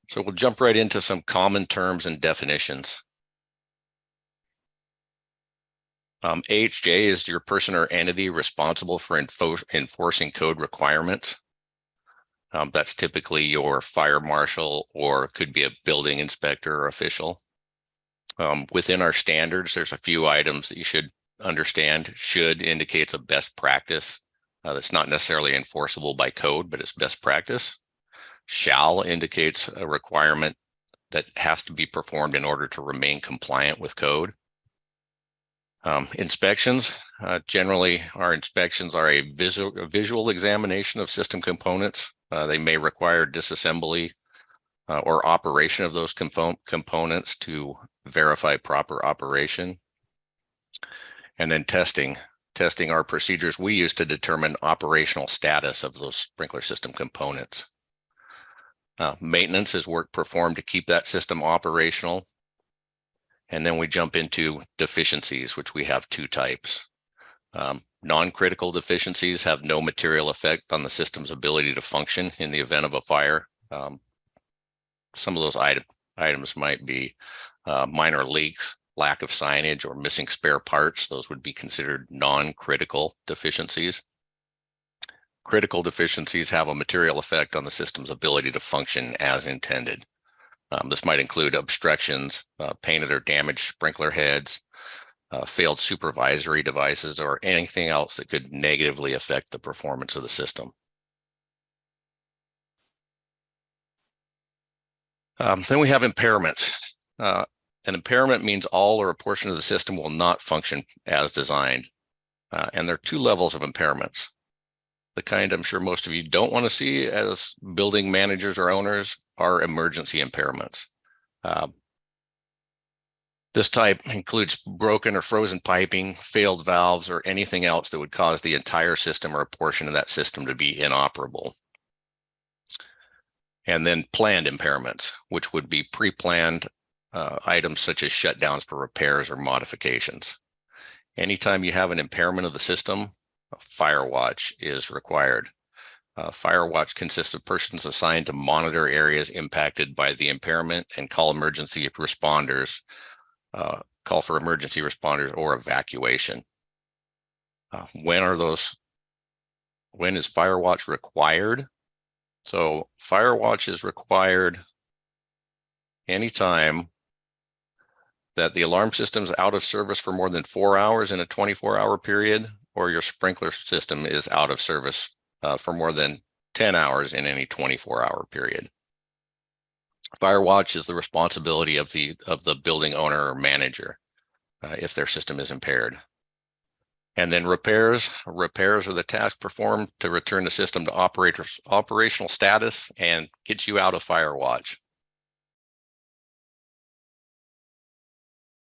So we'll jump right into some common terms and definitions. AHJ is your person or entity responsible for enforcing code requirements. That's typically your fire marshal or could be a building inspector or official. Within our standards, there's a few items that you should understand. Should indicates a best practice that's not necessarily enforceable by code, but it's best practice. Shall indicates a requirement that has to be performed in order to remain compliant with code. Inspections, generally our inspections are a visual examination of system components. They may require disassembly or operation of those components to verify proper operation. And then testing are procedures we use to determine operational status of those sprinkler system components. Maintenance is work performed to keep that system operational. And then we jump into deficiencies, which we have two types. Non-critical deficiencies have no material effect on the system's ability to function in the event of a fire. Some of those items might be minor leaks, lack of signage, or missing spare parts. Those would be considered non-critical deficiencies. Critical deficiencies have a material effect on the system's ability to function as intended. This might include obstructions, painted or damaged sprinkler heads, failed supervisory devices, or anything else that could negatively affect the performance of the system. Then we have impairments. An impairment means all or a portion of the system will not function as designed. And there are two levels of impairments. The kind I'm sure most of you don't want to see as building managers or owners are emergency impairments. This type includes broken or frozen piping, failed valves, or anything else that would cause the entire system or a portion of that system to be inoperable. And then planned impairments, which would be pre-planned items such as shutdowns for repairs or modifications. Anytime you have an impairment of the system, a fire watch is required. Fire watch consists of persons assigned to monitor areas impacted by the impairment and call for emergency responders or evacuation. When is fire watch required? So fire watch is required anytime that the alarm system is out of service for more than 4 hours in a 24-hour period, or your sprinkler system is out of service for more than 10 hours in any 24-hour period. Fire watch is the responsibility of the building owner or manager if their system is impaired. And then repairs are the task performed to return the system to operational status and get you out of fire watch.